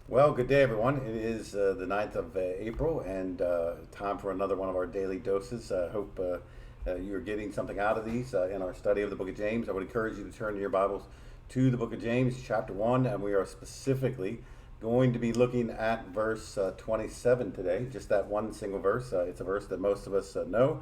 Well, good day, everyone. It is the 9th of April and time for another one of our daily doses. I hope you're getting something out of these in our study of the book of James. I would encourage you to turn your Bibles to the book of James, chapter 1, and we are specifically going to be looking at verse 27 today, just that one single verse. It's a verse that most of us know,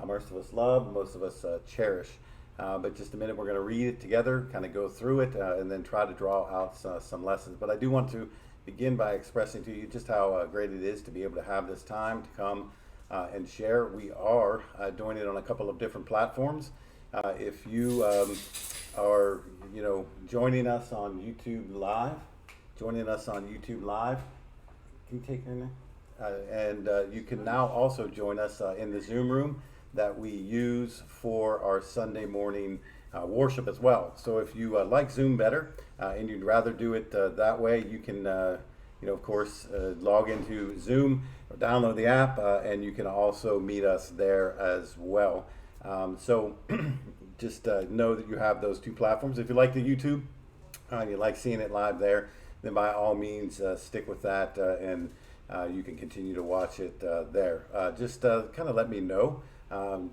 most of us love, most of us cherish. But just a minute, we're going to read it together, kind of go through it, and then try to draw out some lessons. But I do want to begin by expressing to you just how great it is to be able to have this time to come and share. We are doing it on a couple of different platforms. If you are, joining us on YouTube Live, can you take her in there? And you can now also join us in the Zoom room that we use for our Sunday morning worship as well. So if you like Zoom better and you'd rather do it that way, you can, of course, log into Zoom or download the app, and you can also meet us there as well. So just know that you have those two platforms. If you like the YouTube and you like seeing it live there, then by all means stick with that, and you can continue to watch it there. Just kind of let me know.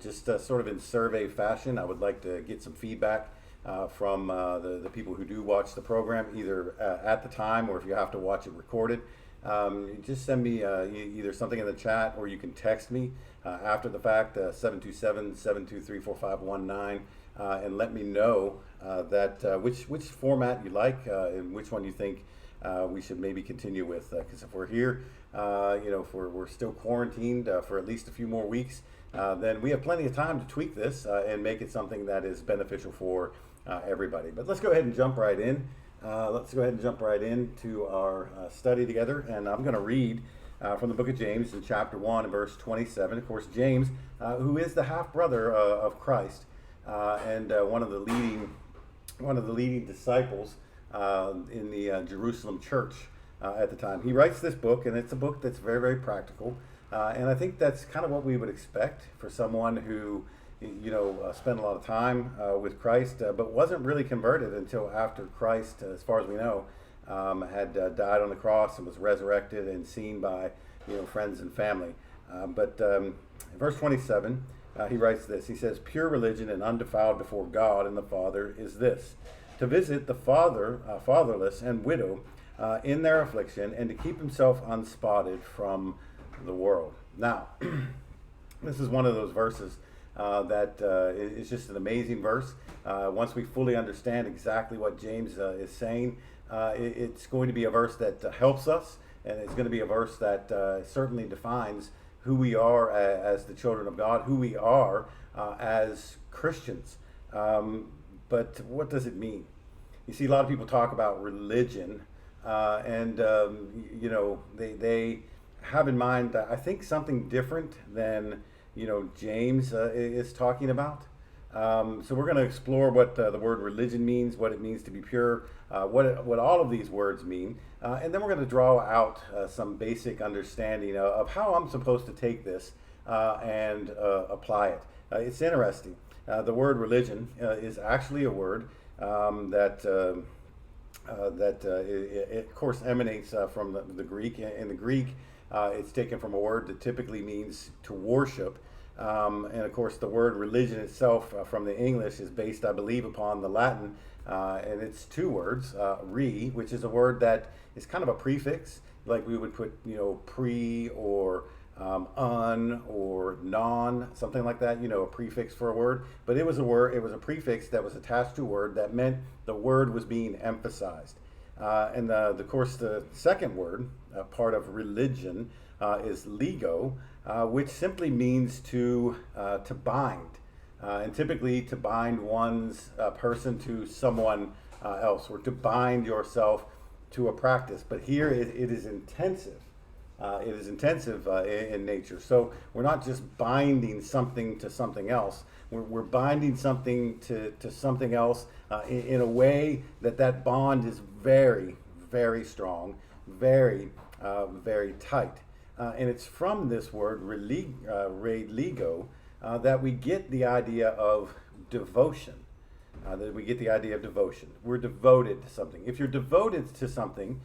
Just sort of in survey fashion, I would like to get some feedback from the people who do watch the program, either at the time or if you have to watch it recorded. Just send me either something in the chat, or you can text me after the fact, 727-723-4519, and let me know that which format you like and which one you think we should maybe continue with. Because if we're here, if we're still quarantined for at least a few more weeks, then we have plenty of time to tweak this and make it something that is beneficial for everybody. But let's go ahead and jump right in. Let's go ahead and jump right into our study together. And I'm going to read from the book of James in chapter 1 and verse 27. Of course, James, who is the half-brother of Christ, and one of the leading disciples in the Jerusalem church at the time. He writes this book, and it's a book that's very, very practical. And I think that's kind of what we would expect for someone who, spent a lot of time with Christ, but wasn't really converted until after Christ, as far as we know, had died on the cross and was resurrected and seen by, friends and family. But in verse 27, he writes this. He says, "Pure religion and undefiled before God and the Father is this: to visit the fatherless and widow in their affliction, and to keep himself unspotted from the world." Now, this is one of those verses that is just an amazing verse. Once we fully understand exactly what James is saying, it's going to be a verse that helps us, and it's going to be a verse that certainly defines who we are as the children of God, who we are as Christians. But what does it mean? You see, a lot of people talk about religion, and they have in mind, I think, something different than James is talking about. So we're going to explore what the word religion means, what it means to be pure, what all of these words mean, and then we're going to draw out some basic understanding of how I'm supposed to take this and apply it. It's interesting. The word religion is actually a word that of course emanates from the Greek. In the Greek, it's taken from a word that typically means to worship. And of course, the word religion itself from the English is based, I believe, upon the Latin. And it's two words, re, which is a word that is kind of a prefix, like we would put, pre or un or non, something like that, a prefix for a word. But it was a prefix that was attached to a word that meant the word was being emphasized. And of course, the second word, part of religion, is lego, which simply means to bind, and typically to bind one's person to someone else, or to bind yourself to a practice. But here it is intensive. It is intensive in nature. So we're not just binding something to something else. We're binding something to something else in a way that bond is very, very strong, very, very tight. And it's from this word, relego, that we get the idea of devotion. Then we get the idea of devotion. We're devoted to something. If you're devoted to something,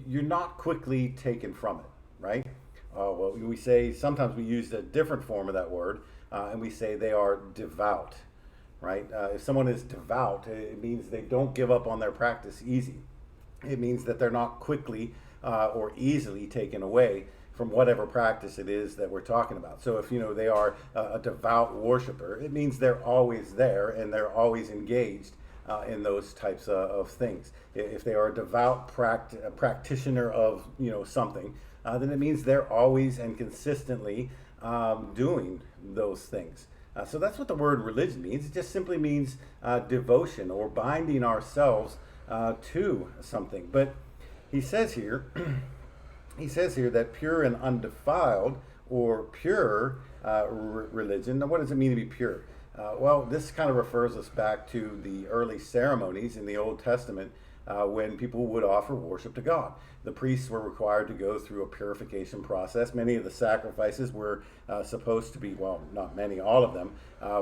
you're not quickly taken from it, right? Well, we say, sometimes we use a different form of that word, and we say they are devout, right? If someone is devout, it means they don't give up on their practice easy. It means that they're not quickly or easily taken away from whatever practice it is that we're talking about. So if they are a devout worshiper, it means they're always there and they're always engaged in those types of things. If they are a devout practitioner of something, then it means they're always and consistently doing those things. So that's what the word religion means. It just simply means devotion or binding ourselves to something. But he says here, that pure and undefiled or pure religion. Now, what does it mean to be pure? Well, this kind of refers us back to the early ceremonies in the Old Testament when people would offer worship to God. The priests were required to go through a purification process. Many of the sacrifices were supposed to be, well, not many, all of them,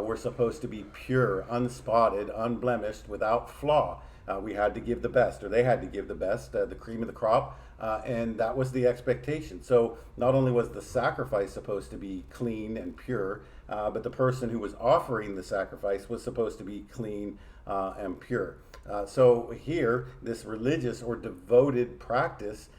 were supposed to be pure, unspotted, unblemished, without flaw. We had to give the best, or they had to give the best, the cream of the crop, and that was the expectation. So not only was the sacrifice supposed to be clean and pure, but the person who was offering the sacrifice was supposed to be clean and pure. So here, this religious or devoted practice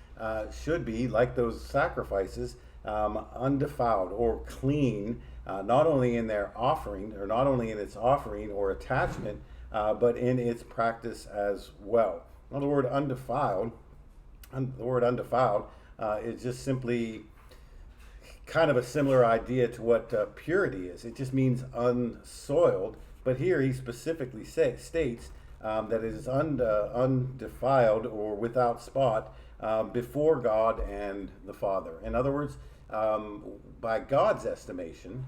should be, like those sacrifices, undefiled or clean, not only in their offering, or not only in its offering or attachment, but in its practice as well. Now, the word undefiled is just simply kind of a similar idea to what purity is. It just means unsoiled, but here he specifically states that it is undefiled or without spot before God and the Father. In other words, by God's estimation,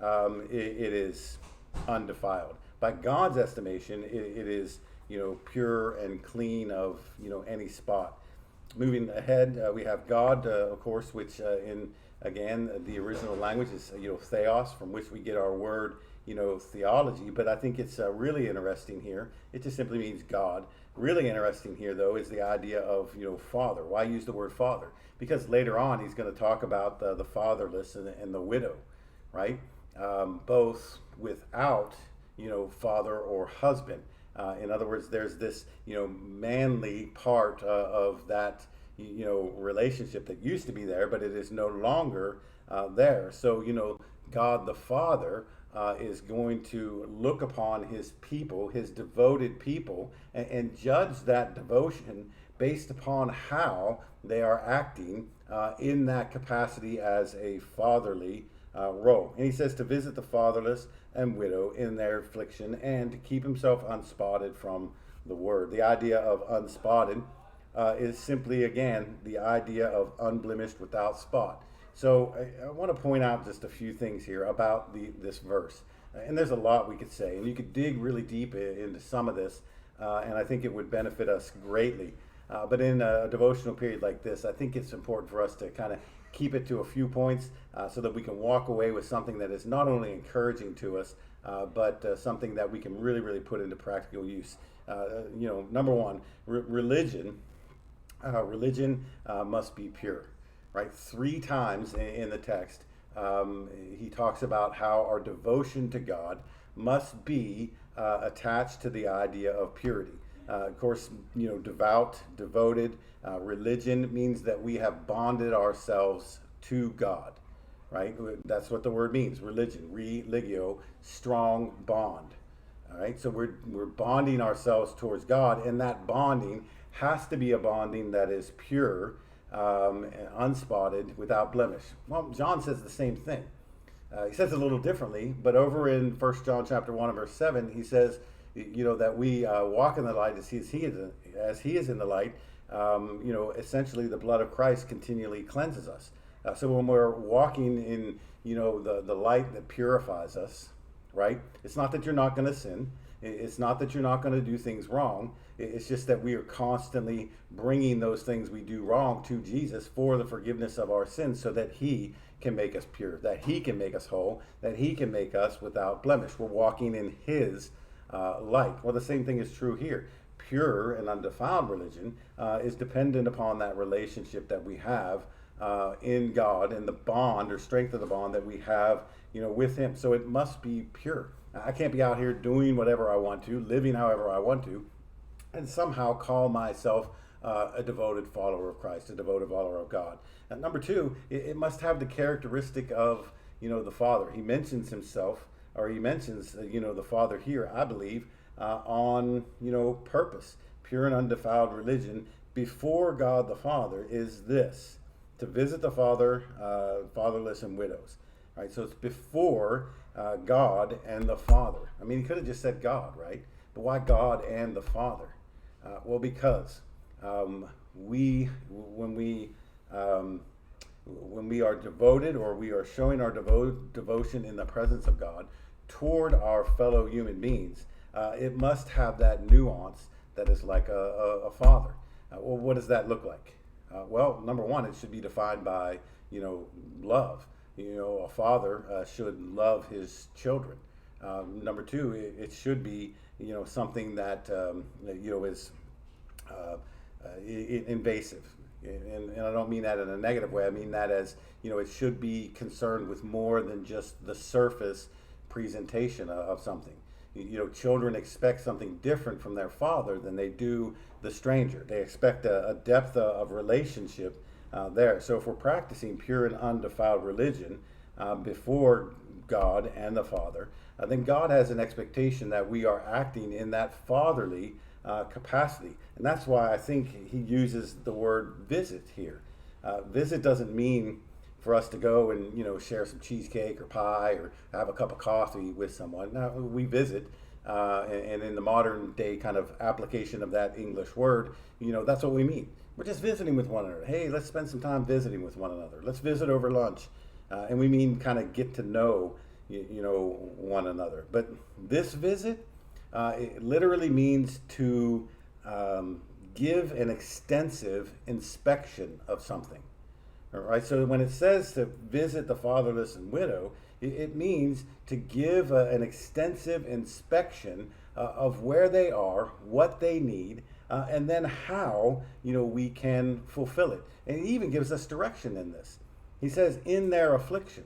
it is undefiled. By God's estimation, it is pure and clean of any spot. Moving ahead, we have God, of course, which in again the original language is theos, from which we get our word theology. But I think it's really interesting here. It just simply means God. Really interesting here, though, is the idea of father. Why use the word father? Because later on he's going to talk about the fatherless and the widow, right? Both without father or husband. In other words, there's this manly part of that relationship that used to be there, but it is no longer there. So God the Father is going to look upon his people, his devoted people, and judge that devotion based upon how they are acting in that capacity as a fatherly role. And he says to visit the fatherless and widow in their affliction and to keep himself unspotted from the word. The idea of unspotted is simply, again, the idea of unblemished, without spot. So I want to point out just a few things here about this verse. And there's a lot we could say, and you could dig really deep into some of this, and I think it would benefit us greatly. But in a devotional period like this, I think it's important for us to kind of keep it to a few points so that we can walk away with something that is not only encouraging to us, but something that we can really, really put into practical use. Number one, religion must be pure, right? 3 times in the text, he talks about how our devotion to God must be attached to the idea of purity. Of course, devout, devoted, religion means that we have bonded ourselves to God, right? That's what the word means, religion, religio, strong bond. All right, so we're bonding ourselves towards God, and that bonding has to be a bonding that is pure, unspotted, without blemish. Well, John says the same thing. He says it a little differently, but over in 1 John chapter 1 and verse 7, he says, that we walk in the light as he is in the light. Essentially the blood of Christ continually cleanses us. So when we're walking in, the light that purifies us, right? It's not that you're not going to sin. It's not that you're not going to do things wrong. It's just that we are constantly bringing those things we do wrong to Jesus for the forgiveness of our sins, so that he can make us pure, that he can make us whole, that he can make us without blemish. We're walking in his like. Well, the same thing is true here. Pure and undefiled religion is dependent upon that relationship that we have in God and the bond or strength of the bond that we have, with Him. So it must be pure. I can't be out here doing whatever I want to, living however I want to, and somehow call myself a devoted follower of Christ, a devoted follower of God. And number two, it must have the characteristic of, the Father. He mentions himself, or he mentions, the Father here, I believe, on, purpose. Pure and undefiled religion before God the Father is this: to visit the fatherless and widows. Right? So it's before God and the Father. I mean, he could have just said God, right? But why God and the Father? Well, because when we are devoted, or we are showing our devotion in the presence of God toward our fellow human beings, it must have that nuance that is like a father. Well, what does that look like? Well, number one, it should be defined by, love. A father should love his children. Number two, it should be, something that, is invasive. And I don't mean that in a negative way. I mean that as, it should be concerned with more than just the surface presentation of something. Children expect something different from their father than they do the stranger. They expect a depth of relationship there. So if we're practicing pure and undefiled religion before God and the Father, then God has an expectation that we are acting in that fatherly capacity. And that's why I think he uses the word visit here. Visit doesn't mean for us to go and share some cheesecake or pie or have a cup of coffee with someone. Now, we visit, and in the modern day kind of application of that English word, that's what we mean. We're just visiting with one another. Hey, let's spend some time visiting with one another. Let's visit over lunch, and we mean kind of get to know one another. But this visit, it literally means to give an extensive inspection of something. All right, so when it says to visit the fatherless and widow, it means to give an extensive inspection of where they are, what they need, and then how we can fulfill it. And he even gives us direction in this. He says, in their affliction,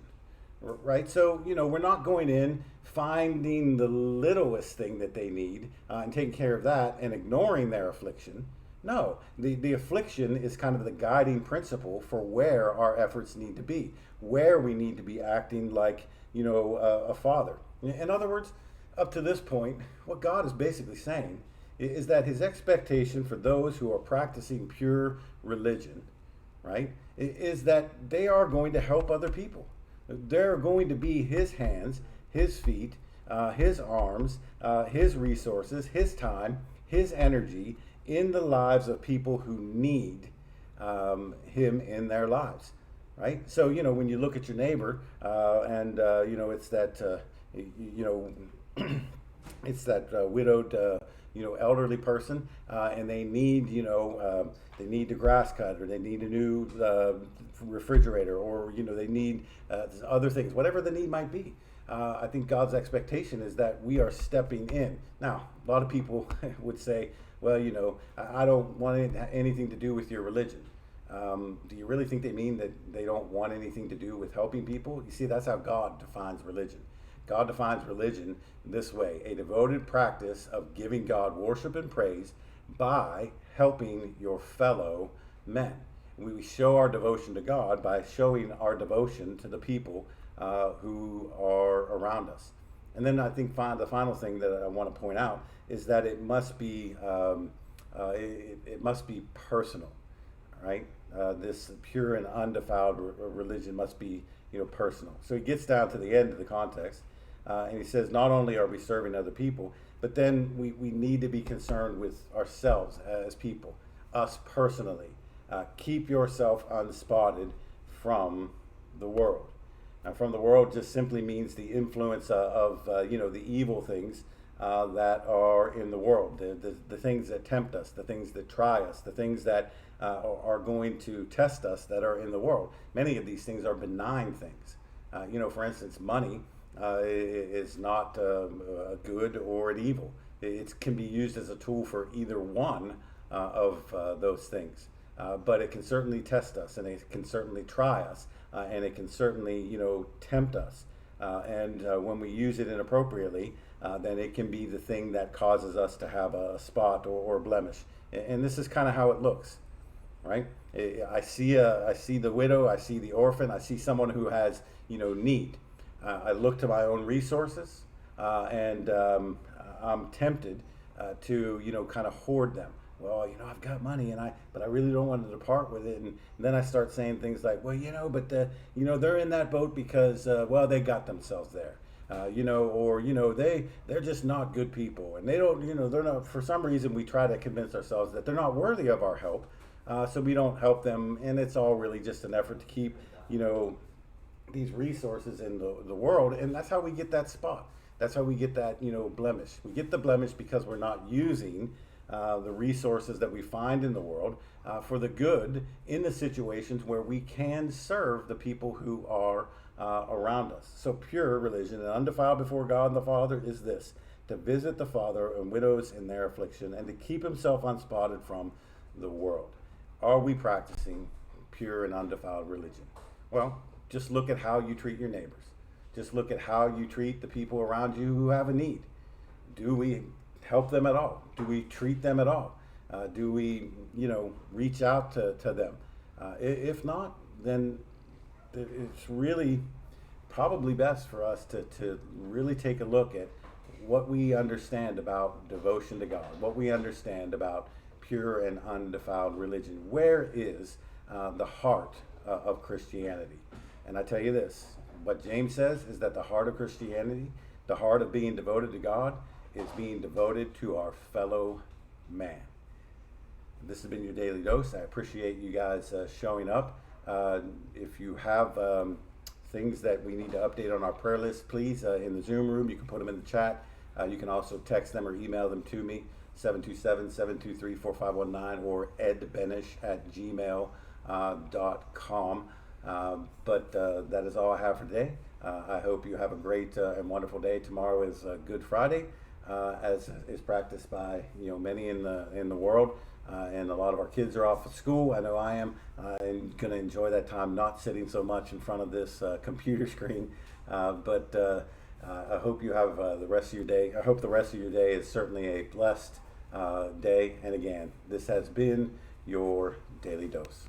right? So we're not going in finding the littlest thing that they need and taking care of that and ignoring their affliction. No, the affliction is kind of the guiding principle for where our efforts need to be, where we need to be acting like, a father. In other words, up to this point, what God is basically saying is that his expectation for those who are practicing pure religion, right, is that they are going to help other people. They're going to be his hands, his feet, his arms, his resources, his time, his energy, in the lives of people who need him in their lives, right? So when you look at your neighbor, and it's that it's that widowed elderly person, and they need the grass cut, or they need a new refrigerator, or they need other things, whatever the need might be. I think God's expectation is that we are stepping in. Now, a lot of people would say, well, I don't want anything to do with your religion. Do you really think they mean that they don't want anything to do with helping people? You see, that's how God defines religion. God defines religion this way: a devoted practice of giving God worship and praise by helping your fellow men. We show our devotion to God by showing our devotion to the people who are around us. And then I think the final thing that I want to point out is that it must be it must be personal, right? This pure and undefiled religion must be personal. So he gets down to the end of the context, and he says, not only are we serving other people, but then we need to be concerned with ourselves as people, us personally. Keep yourself unspotted from the world. Now, from the world just simply means the influence of the evil things that are in the world, the things that tempt us, the things that try us, the things that are going to test us that are in the world. Many of these things are benign things. For instance, money is not a good or an evil. It can be used as a tool for either one of those things. But it can certainly test us, and it can certainly try us, and it can certainly, tempt us. And when we use it inappropriately, then it can be the thing that causes us to have a spot or blemish. And this is kind of how it looks, right? I see the widow, I see the orphan, I see someone who has, need. I look to my own resources, and I'm tempted to, kind of hoard them. Well, I've got money, but I really don't want to depart with it. And then I start saying things like, well, but they're in that boat because, well, they got themselves there. Or they're just not good people, and they don't, they're not. For some reason, we try to convince ourselves that they're not worthy of our help, so we don't help them, and it's all really just an effort to keep, these resources in the world, and that's how we get that spot. That's how we get that, blemish. We get the blemish because we're not using the resources that we find in the world for the good in the situations where we can serve the people who are around us. So pure religion and undefiled before God and the Father is this: to visit the father and widows in their affliction, and to keep himself unspotted from the world. Are we practicing pure and undefiled religion? Well, just look at how you treat your neighbors. Just look at how you treat the people around you who have a need. Do we help them at all? Do we treat them at all? Do we, reach out to them? If not, then it's really probably best for us to really take a look at what we understand about devotion to God, what we understand about pure and undefiled religion. Where is the heart of Christianity? And I tell you this, what James says is that the heart of Christianity, the heart of being devoted to God, is being devoted to our fellow man. This has been your Daily Dose. I appreciate you guys showing up. If you have things that we need to update on our prayer list, please, in the Zoom room, you can put them in the chat. You can also text them or email them to me, 727-723-4519, or edbenish@gmail.com. But that is all I have for today. I hope you have a great and wonderful day. Tomorrow is Good Friday, as is practiced by many in the world, and a lot of our kids are off of school. I know I am. I'm going to enjoy that time, not sitting so much in front of this computer screen. But I hope you have the rest of your day. I hope the rest of your day is certainly a blessed day. And again, this has been your Daily Dose.